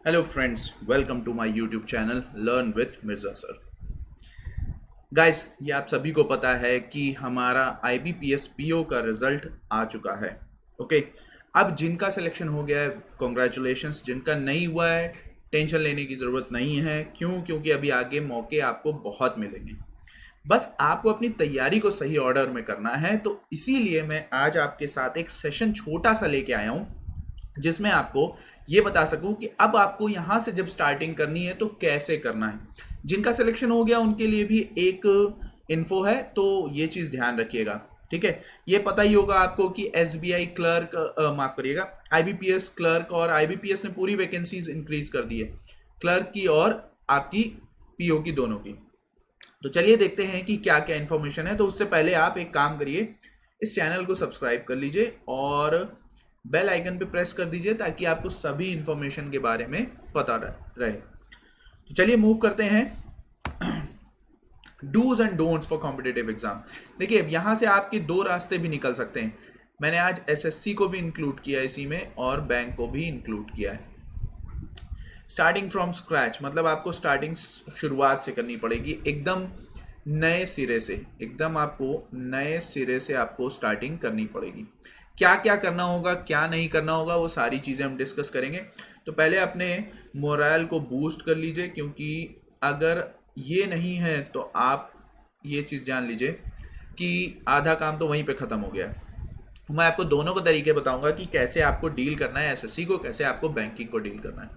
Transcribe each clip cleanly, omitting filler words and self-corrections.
Hello friends, welcome to my YouTube channel learn with Mirza sir. Guys, ये आप सभी को पता है कि हमारा IBPS PO का रिजल्ट आ चुका है। ओके, अब जिनका सिलेक्शन हो गया है कॉन्ग्रेचुलेशंस, जिनका नहीं हुआ है टेंशन लेने की ज़रूरत नहीं है। क्यों? क्योंकि अभी आगे मौके आपको बहुत मिलेंगे। बस आपको अपनी तैयारी को सही ऑर्डर में करना है। तो इसीलिए मैं आज आपके साथ एक सेशन छोटा सा लेके आया हूँ जिसमें आपको ये बता सकूं कि अब आपको यहां से जब स्टार्टिंग करनी है तो कैसे करना है। जिनका सिलेक्शन हो गया उनके लिए भी एक इन्फो है, तो ये चीज ध्यान रखिएगा। ठीक है, ये पता ही होगा आपको कि SBI क्लर्क, माफ करिएगा, IBPS क्लर्क और IBPS ने पूरी वैकेंसीज इंक्रीज कर दी है, क्लर्क की और आपकी PO की, दोनों की। तो चलिए देखते हैं कि क्या क्या इन्फॉर्मेशन है। तो उससे पहले आप एक काम करिए, इस चैनल को सब्सक्राइब कर लीजिए और बेल आइकन पे प्रेस कर दीजिए ताकि आपको सभी इंफॉर्मेशन के बारे में पता रहे। तो चलिए मूव करते हैं dos and don'ts for competitive exam. देखिए, अब यहां से आपके दो रास्ते भी निकल सकते हैं। मैंने आज SSC को भी इंक्लूड किया इसी में और बैंक को भी इंक्लूड किया है। स्टार्टिंग फ्रॉम स्क्रैच मतलब आपको स्टार्टिंग शुरुआत से करनी पड़ेगी, एकदम नए सिरे से, एकदम आपको नए सिरे से आपको स्टार्टिंग करनी पड़ेगी। क्या क्या करना होगा, क्या नहीं करना होगा, वो सारी चीज़ें हम डिस्कस करेंगे। तो पहले अपने मोरल को बूस्ट कर लीजिए, क्योंकि अगर ये नहीं है तो आप ये चीज़ जान लीजिए कि आधा काम तो वहीं पे ख़त्म हो गया है। मैं आपको दोनों को तरीके बताऊंगा कि कैसे आपको डील करना है SSC को, कैसे आपको बैंकिंग को डील करना है।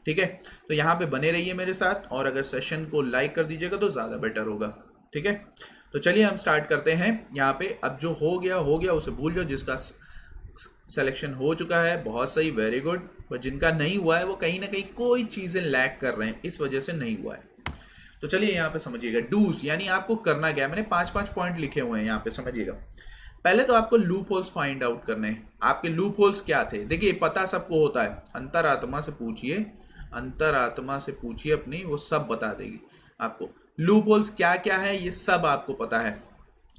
ठीक है, तो यहाँ पे बने रहिए मेरे साथ और अगर सेशन को लाइक कर दीजिएगा तो ज़्यादा बेटर होगा। ठीक है, तो चलिए हम स्टार्ट करते हैं। यहाँ पे अब जो हो गया उसे भूल जाओ। जिसका सिलेक्शन हो चुका है बहुत सही, वेरी गुड। पर जिनका नहीं हुआ है वो कहीं ना कहीं कोई चीज़ें लैक कर रहे हैं, इस वजह से नहीं हुआ है। तो चलिए यहाँ पे समझिएगा डूज, यानी आपको करना क्या है। मैंने 5-5 पॉइंट लिखे हुए हैं, यहाँ पे समझिएगा। पहले तो आपको लूप होल्स फाइंड आउट करने हैं। आपके लूप होल्स क्या थे, देखिए पता सबको होता है। अंतरात्मा से पूछिए, अंतरात्मा से पूछिए अपनी, वो सब बता देगी आपको। लूप होल्स क्या क्या है ये सब आपको पता है।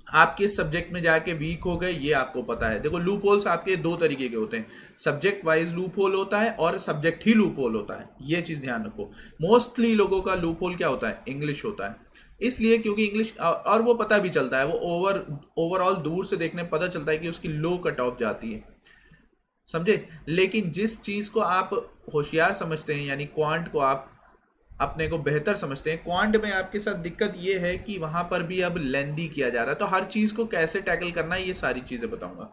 आप किस सब्जेक्ट में जाके वीक हो गए ये आपको पता है। देखो, लूप होल्स आपके दो तरीके के होते हैं, सब्जेक्ट वाइज लूप होल होता है और सब्जेक्ट ही लूप होल होता है। ये चीज ध्यान रखो। मोस्टली लोगों का लूप होल क्या होता है, इंग्लिश होता है। इसलिए क्योंकि इंग्लिश, और वो पता भी चलता है, वो ओवरऑल दूर से देखने पता चलता है कि उसकी लो कट ऑफ जाती है, समझे। लेकिन जिस चीज को आप होशियार समझते हैं, यानी क्वांट को आप अपने को बेहतर समझते हैं, क्वांट में आपके साथ दिक्कत ये है कि वहां पर भी अब लेंदी किया जा रहा है। तो हर चीज को कैसे टैकल करना है ये सारी चीजें बताऊंगा।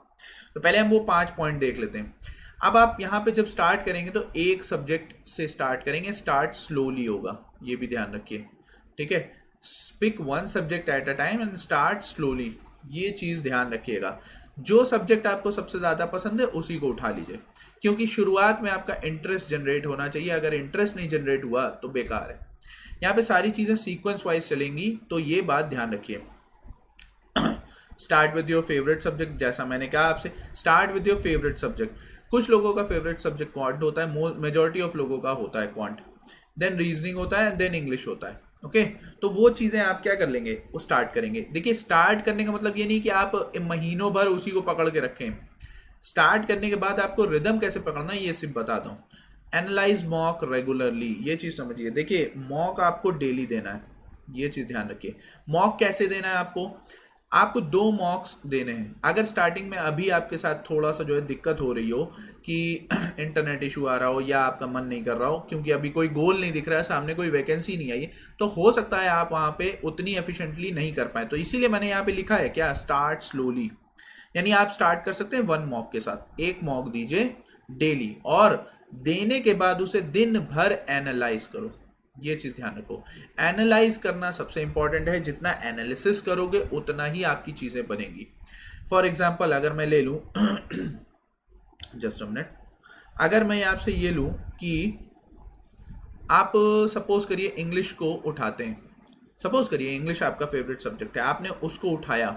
तो पहले हम वो 5 पॉइंट देख लेते हैं। अब आप यहाँ पे जब स्टार्ट करेंगे तो एक सब्जेक्ट से स्टार्ट करेंगे, स्टार्ट स्लोली होगा, ये भी ध्यान रखिए। ठीक है, pick one subject at a time and start slowly, ये चीज ध्यान रखिएगा। जो सब्जेक्ट आपको सबसे ज्यादा पसंद है उसी को उठा लीजिए, क्योंकि शुरुआत में आपका इंटरेस्ट जनरेट होना चाहिए। अगर इंटरेस्ट नहीं जनरेट हुआ तो बेकार है। यहाँ पे सारी चीजें सीक्वेंस वाइज चलेंगी, तो ये बात ध्यान रखिए। Start with your favourite subject, जैसा मैंने कहा आपसे, start with your favourite subject. कुछ लोगों का फेवरेट सब्जेक्ट क्वांट होता है, मेजोरिटी ऑफ लोगों का होता है क्वांट, देन रीजनिंग होता है, देन इंग्लिश होता है। ओके, तो वो चीजें आप क्या कर लेंगे, वो स्टार्ट करेंगे। देखिए, स्टार्ट करने का मतलब ये नहीं कि आप महीनों भर उसी को पकड़ के रखें। स्टार्ट करने के बाद आपको रिदम कैसे पकड़ना है ये सिर्फ बताता हूँ। एनालाइज मॉक रेगुलरली, ये चीज समझिए। देखिए, मॉक आपको डेली देना है, ये चीज ध्यान रखिए। मॉक कैसे देना है आपको, आपको 2 मॉक्स देने हैं। अगर स्टार्टिंग में अभी आपके साथ थोड़ा सा जो है दिक्कत हो रही हो कि इंटरनेट इशू आ रहा हो या आपका मन नहीं कर रहा हो, क्योंकि अभी कोई गोल नहीं दिख रहा है, सामने कोई वैकेंसी नहीं आई है, तो हो सकता है आप वहां पे उतनी एफिशिएंटली नहीं कर पाए। तो इसीलिए मैंने यहाँ पे लिखा है क्या, स्टार्ट स्लोली। यानी आप स्टार्ट कर सकते हैं 1 मॉक के साथ, 1 मॉक दीजिए डेली, और देने के बाद उसे दिन भर एनालाइज करो। ये चीज ध्यान रखो, एनालाइज करना सबसे इंपॉर्टेंट है। जितना एनालिसिस करोगे उतना ही आपकी चीजें बनेंगी। फॉर एग्जाम्पल अगर मैं ले लूं जस्ट अ मिनट, अगर मैं आपसे ये लूं कि आप सपोज करिए इंग्लिश को उठाते हैं, सपोज करिए इंग्लिश आपका फेवरेट सब्जेक्ट है, आपने उसको उठाया,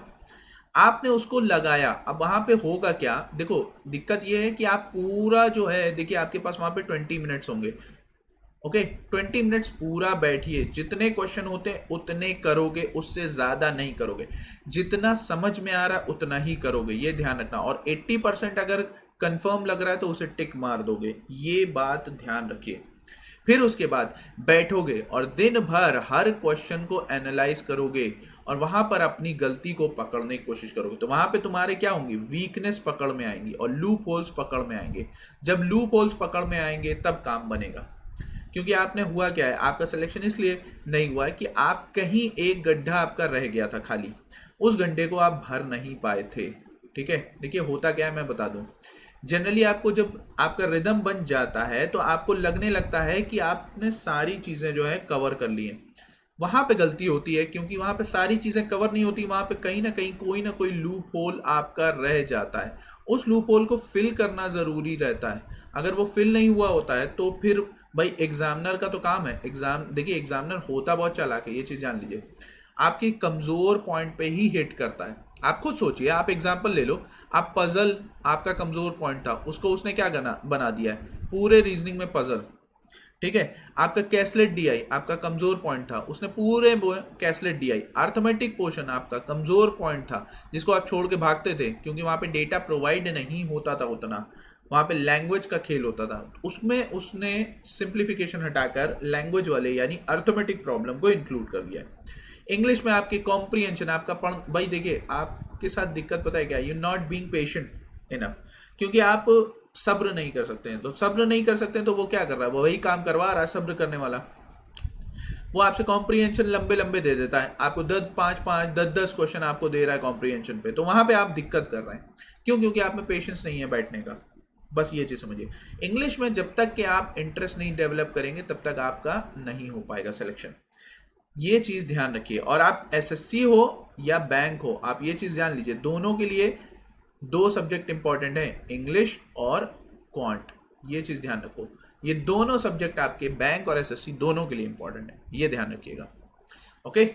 आपने उसको लगाया। अब वहां पे होगा क्या, देखो दिक्कत ये है कि आप पूरा जो है, देखिए आपके पास वहां पे 20 मिनट्स होंगे। ओके, 20 मिनट्स पूरा बैठिए, जितने क्वेश्चन होते हैं उतने करोगे, उससे ज्यादा नहीं करोगे। जितना समझ में आ रहा है उतना ही करोगे, ये ध्यान रखना। और 80% अगर कंफर्म लग रहा है तो उसे टिक मार दोगे, ये बात ध्यान रखिए। फिर उसके बाद बैठोगे और दिन भर हर क्वेश्चन को एनालाइज करोगे और वहां पर अपनी गलती को पकड़ने की कोशिश करोगे, तो वहां पे तुम्हारे क्या होंगे, वीकनेस पकड़ में आएंगी और लूप होल्स पकड़ में आएंगे। जब लूप होल्स पकड़ में आएंगे तब काम बनेगा। क्योंकि आपने हुआ क्या है, आपका सिलेक्शन इसलिए नहीं हुआ है कि आप कहीं एक गड्ढा आपका रह गया था खाली, उस गड्ढे को आप भर नहीं पाए थे। ठीक है, देखिए होता क्या है मैं बता दूं। जनरली आपको जब आपका रिदम बन जाता है तो आपको लगने लगता है कि आपने सारी चीजें जो है कवर कर ली हैं। वहां पे गलती होती है, क्योंकि वहां पे सारी चीजें कवर नहीं होती, वहां पे कहीं ना कोई लूप होल आपका रह जाता है। उस लूप होल को फिल करना जरूरी रहता है। अगर वो फिल नहीं हुआ होता है तो फिर भाई एग्जामिनर का तो काम है, देखिए एग्जामिनर होता बहुत चालाक है, ये चीज जान लीजिए, आपकी कमजोर पॉइंट पे ही हिट करता है। आप खुद सोचिए, आप एग्जाम्पल ले लो, आप पजल आपका कमजोर पॉइंट था, उसको उसने क्या बना दिया है पूरे रीजनिंग में पजल। ठीक है, आपका कैसलेट डीआई आपका कमजोर पॉइंट था, उसने पूरे कैसलेट डीआई। अर्थमेटिक पोर्शन आपका कमजोर पॉइंट था जिसको आप छोड़ के भागते थे क्योंकि वहां पे डेटा प्रोवाइड नहीं होता था उतना, वहां पे लैंग्वेज का खेल होता था, उसमें उसने सिंप्लीफिकेशन हटाकर लैंग्वेज वाले यानी अर्थमेटिक प्रॉब्लम को इंक्लूड कर दिया है। इंग्लिश में आपकी कॉम्प्रिहेंशन आपका भाई देखिए आपके साथ दिक्कत पता है क्या, you not being patient enough, क्योंकि आप सब्र नहीं कर सकते हैं। तो सब्र नहीं कर सकते हैं तो वो क्या कर रहा है, वो वही काम करवा रहा है सब्र करने वाला। वो आपसे कॉम्प्रिहेंशन लंबे लंबे दे देता है, आपको 10 क्वेश्चन आपको दे रहा है कॉम्प्रिहेंशन पे, तो वहां पे आप दिक्कत कर रहे हैं। क्यों? क्योंकि आप में पेशेंस नहीं है बैठने का। बस ये चीज समझिए, इंग्लिश में जब तक कि आप इंटरेस्ट नहीं डेवलप करेंगे तब तक आपका नहीं हो पाएगा सिलेक्शन। ये चीज ध्यान रखिए। और आप एसएससी हो या बैंक हो, आप ये चीज जान लीजिए, दोनों के लिए 2 सब्जेक्ट इंपॉर्टेंट है, इंग्लिश और क्वांट। ये चीज ध्यान रखो, ये दोनों सब्जेक्ट आपके बैंक और एसएससी दोनों के लिए इंपॉर्टेंट है, ये ध्यान रखिएगा। ओके,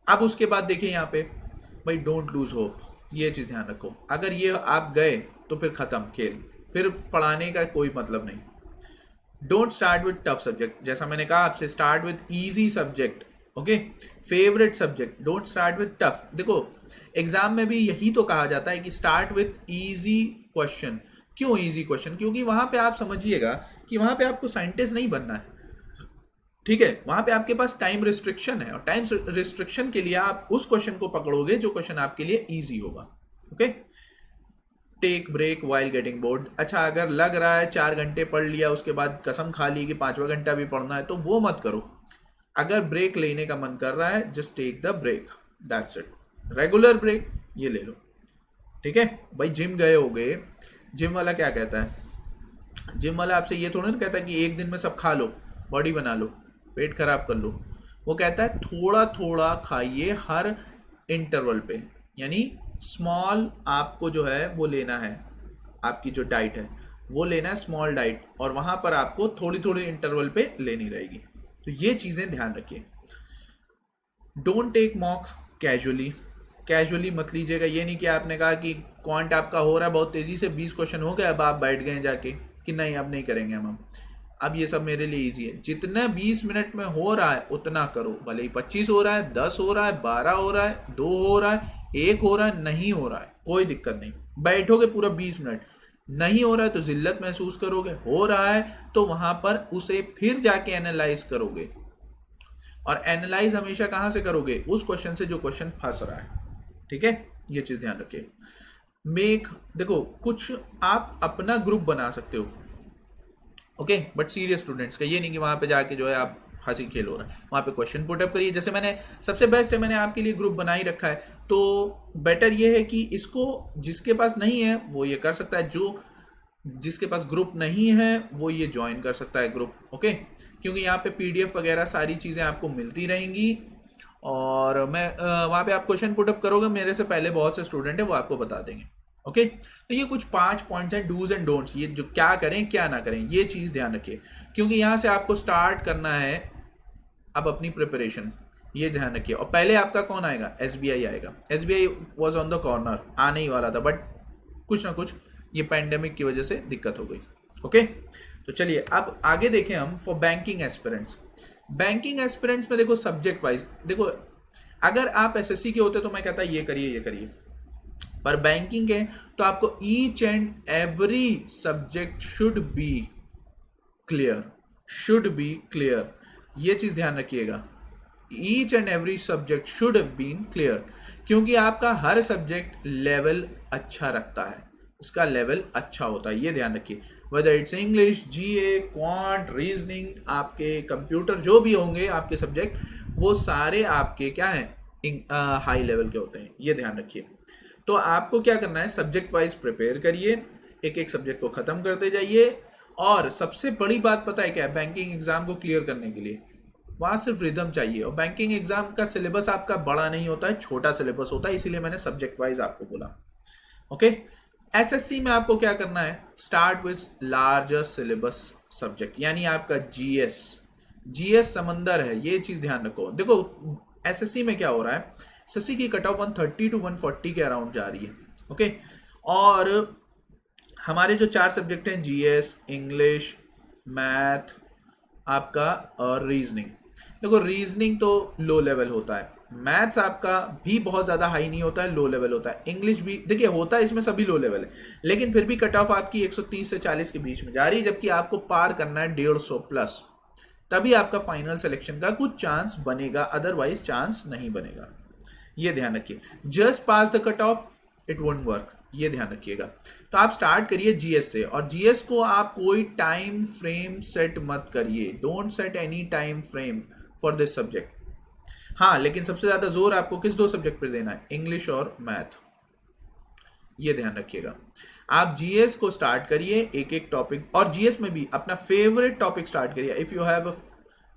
अब उसके बाद देखिए यहाँ पे भाई डोंट लूज होप, ये चीज ध्यान रखो। अगर ये आप गए तो फिर खत्म खेल, फिर पढ़ाने का कोई मतलब नहीं। Don't start with tough subject, जैसा मैंने कहा आपसे, start with easy subject. Okay, favourite subject, don't start with tough. देखो एग्जाम में भी यही तो कहा जाता है कि स्टार्ट विद इजी क्वेश्चन। क्यों इजी क्वेश्चन? क्योंकि वहां पे आप समझिएगा कि वहां पे आपको साइंटिस्ट नहीं बनना है। ठीक है, वहां पे आपके पास टाइम रिस्ट्रिक्शन है और टाइम रिस्ट्रिक्शन के लिए आप उस क्वेश्चन को पकड़ोगे जो क्वेश्चन आपके लिए इजी होगा। Okay, take break while getting bored. अच्छा, अगर लग रहा है 4 घंटे पढ़ लिया उसके बाद कसम खा ली कि 5वां घंटा भी पढ़ना है, तो वो मत करो। अगर ब्रेक लेने का मन कर रहा है, just take the break, that's it. Regular break ये ले लो। ठीक है भाई, जिम गए होगे, जिम वाला क्या कहता है, जिम वाला आपसे ये थोड़ा ना कहता है कि एक दिन में सब खा लो, बॉडी बना लो, पेट खराब कर लो। वो कहता है थोड़ा थोड़ा खाइए हर इंटरवल पे, यानी स्मॉल आपको जो है वो लेना है, आपकी जो डाइट है वो लेना है स्मॉल डाइट, और वहां पर आपको थोड़ी थोड़ी इंटरवल पे लेनी रहेगी। तो ये चीजें ध्यान रखिए। Don't take mock casually, casually मत लीजिएगा। ये नहीं कि आपने कहा कि क्वांट आपका हो रहा है बहुत तेजी से, 20 क्वेश्चन हो गए, अब आप बैठ गए जाके कि नहीं अब नहीं करेंगे हम अब ये सब मेरे लिए इजी है। जितना 20 मिनट में हो रहा है उतना करो, भले ही 25 हो रहा है, 10 हो रहा है, 12 हो रहा है, 2 हो रहा है, 1 हो रहा है, नहीं हो रहा है, कोई दिक्कत नहीं। बैठोगे पूरा 20 मिनट, नहीं हो रहा है तो जिल्लत महसूस करोगे, हो रहा है तो वहां पर उसे फिर जाके एनालाइज करोगे। और एनालाइज हमेशा कहां से करोगे? उस क्वेश्चन से जो क्वेश्चन फंस रहा है। ठीक है, ये चीज ध्यान रखिए। देखो कुछ आप अपना ग्रुप बना सकते हो, ओके, बट सीरियस स्टूडेंट्स का, ये नहीं कि वहां पे जाके जो है आप हंसी खेल हो रहा है, वहां पे क्वेश्चन पुट अप करिए। जैसे मैंने सबसे बेस्ट है, मैंने आपके लिए ग्रुप बना ही रखा है, तो बेटर ये है कि इसको जिसके पास नहीं है वो ये कर सकता है, जो जिसके पास ग्रुप नहीं है वो ये ज्वाइन कर सकता है ग्रुप। ओके, क्योंकि यहाँ पे पीडीएफ वगैरह सारी चीज़ें आपको मिलती रहेंगी, और मैं वहाँ पे आप क्वेश्चन पुटअप करोगे, मेरे से पहले बहुत से स्टूडेंट है वो आपको बता देंगे। ओके, तो ये कुछ 5 पॉइंट्स हैं, डूज एंड डोंट्स, ये जो क्या करें क्या ना करें, ये चीज़ ध्यान रखिए, क्योंकि यहाँ से आपको स्टार्ट करना है अब अपनी प्रिपरेशन, ये ध्यान रखिए। और पहले आपका कौन आएगा? एसबीआई आएगा। SBI was on the corner, आने ही वाला था, बट कुछ ना कुछ ये पैंडेमिक की वजह से दिक्कत हो गई। ओके, तो चलिए अब आगे देखें हम for banking aspirants. Banking aspirants में देखो सब्जेक्ट वाइज, देखो अगर आप एसएससी के होते तो मैं कहता ये करिए ये करिए, पर बैंकिंग है तो आपको each and every subject should be clear, should be clear, ये चीज ध्यान रखिएगा। Each and every subject should have been clear, क्योंकि आपका हर सब्जेक्ट लेवल अच्छा रखता है, इसका लेवल अच्छा होता है, ये ध्यान रखिए। Whether it's English, GA, quant, reasoning, आपके कंप्यूटर, जो भी होंगे आपके सब्जेक्ट, वो सारे आपके क्या हैं, हाई लेवल के होते हैं, ये ध्यान रखिए। तो आपको क्या करना है, सब्जेक्ट वाइज प्रिपेयर करिए, एक एक सब्जेक्ट को खत्म करते जाइए। और सबसे बड़ी बात पता है क्या है, बैंकिंग एग्जाम को क्लियर करने के लिए वहां सिर्फ रिदम चाहिए। और बैंकिंग एग्जाम का सिलेबस आपका बड़ा नहीं होता है, छोटा सिलेबस होता है, इसीलिए मैंने सब्जेक्ट वाइज आपको बोला। ओके, एसएससी में आपको क्या करना है, start with larger syllabus subject, यानी आपका जीएस, जीएस समंदर है, ये चीज ध्यान रखो। देखो एसएससी में क्या हो रहा है, एसएससी की कट ऑफ 130 टू 140 के अराउंड जा रही है। ओके, और हमारे जो 4 सब्जेक्ट हैं, जीएस, इंग्लिश, मैथ आपका और रीजनिंग, देखो रीजनिंग तो लो लेवल होता है, मैथ्स आपका भी बहुत ज़्यादा हाई नहीं होता है, लो लेवल होता है, इंग्लिश भी देखिए होता है, इसमें सभी लो लेवल है, लेकिन फिर भी कट ऑफ आपकी 130 से 40 के बीच में जा रही है, जबकि आपको पार करना है 150 प्लस, तभी आपका फाइनल सिलेक्शन का कुछ चांस बनेगा, अदरवाइज चांस नहीं बनेगा, ये ध्यान रखिए। Just pass the cut off it won't work, ये ध्यान रखिएगा। तो आप स्टार्ट करिए जीएस से, और जीएस को आप कोई टाइम फ्रेम सेट मत करिए, don't set any time frame for this subject. हाँ, लेकिन सबसे ज्यादा जोर आपको किस 2 सब्जेक्ट पर देना है, इंग्लिश और मैथ, ये ध्यान रखिएगा। आप जीएस को स्टार्ट करिए, एक एक टॉपिक, और जीएस में भी अपना फेवरेट टॉपिक स्टार्ट करिए। If you have a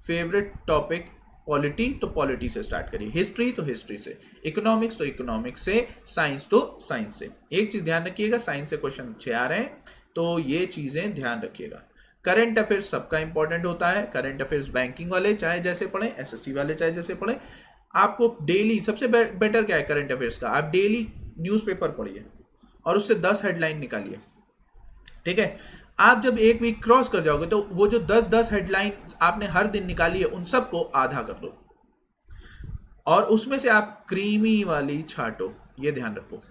favourite topic, polity तो पॉलिटी से स्टार्ट करिए, हिस्ट्री तो हिस्ट्री से, इकोनॉमिक्स तो इकोनॉमिक्स से, साइंस तो साइंस से। एक चीज ध्यान रखिएगा, साइंस से क्वेश्चन अच्छे आ रहे हैं, तो ये चीजें ध्यान रखिएगा। करंट अफेयर्स सबका इंपॉर्टेंट होता है, करंट अफेयर्स बैंकिंग वाले चाहे जैसे पढ़े, एसएससी वाले चाहे जैसे पढ़े, आपको डेली सबसे बेटर क्या है करंट अफेयर्स का, आप डेली न्यूज़पेपर पढ़िए और उससे 10 हेडलाइन निकालिए, ठीक है। आप जब एक वीक क्रॉस कर जाओगे तो वो जो 10-10 हेडलाइन आपने हर दिन निकाली है, उन सबको आधा कर दो और उसमें से आप क्रीमी वाली छाटो, ये ध्यान रखो।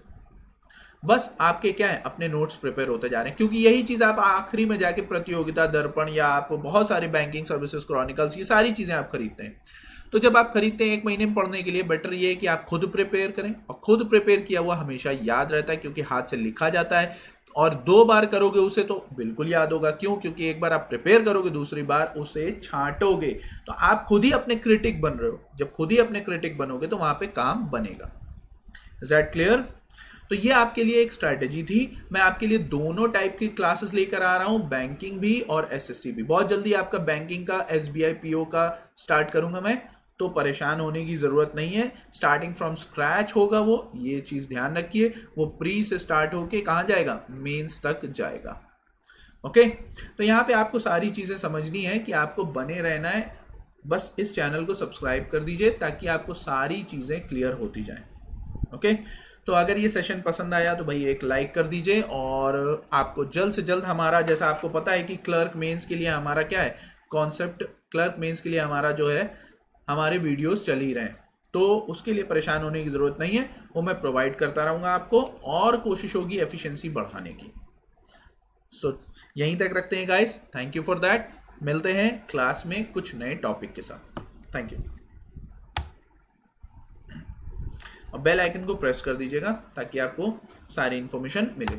बस आपके क्या है, अपने नोट्स प्रिपेयर होते जा रहे हैं, क्योंकि यही चीज आप आखिरी में जाके प्रतियोगिता दर्पण या आप बहुत सारे बैंकिंग सर्विसेज क्रॉनिकल्स, ये सारी चीजें आप खरीदते हैं। तो जब आप खरीदते हैं 1 महीने में पढ़ने के लिए, बेटर ये है कि आप खुद प्रिपेयर करें, और खुद प्रिपेयर किया हुआ हमेशा याद रहता है, क्योंकि हाथ से लिखा जाता है, और 2 बार करोगे उसे तो बिल्कुल याद होगा। क्यों? क्योंकि एक बार आप प्रिपेयर करोगे, दूसरी बार उसे छांटोगे, तो आप खुद ही अपने क्रिटिक बन रहे हो। जब खुद ही अपने क्रिटिक बनोगे तो वहां पे काम बनेगा। Is that clear? तो ये आपके लिए एक स्ट्रैटेजी थी। मैं आपके लिए दोनों टाइप की क्लासेस लेकर आ रहा हूं, बैंकिंग भी और एसएससी भी। बहुत जल्दी आपका बैंकिंग का एसबीआई पीओ का स्टार्ट करूंगा मैं, तो परेशान होने की जरूरत नहीं है। स्टार्टिंग फ्रॉम स्क्रैच होगा वो, ये चीज ध्यान रखिए। वो प्री से स्टार्ट होके कहां जाएगा, मेंस तक जाएगा। ओके, तो यहां पे आपको सारी चीजें समझनी है कि आपको बने रहना है। बस इस चैनल को सब्सक्राइब कर दीजिए ताकि आपको सारी चीजें क्लियर होती जाएं। ओके, तो अगर ये सेशन पसंद आया तो भाई एक लाइक कर दीजिए, और आपको जल्द से जल्द हमारा, जैसा आपको पता है कि क्लर्क मेंस के लिए हमारा क्या है कॉन्सेप्ट, क्लर्क मेंस के लिए हमारा जो है हमारे वीडियोस चल ही रहे हैं, तो उसके लिए परेशान होने की ज़रूरत नहीं है, वो मैं प्रोवाइड करता रहूँगा आपको, और कोशिश होगी एफिशिएंसी बढ़ाने की। सो यहीं तक रखते हैं guys, thank you for that. मिलते हैं क्लास में कुछ नए टॉपिक के साथ। Thank you. और बेल आइकन को प्रेस कर दीजिएगा ताकि आपको सारी इंफॉर्मेशन मिले।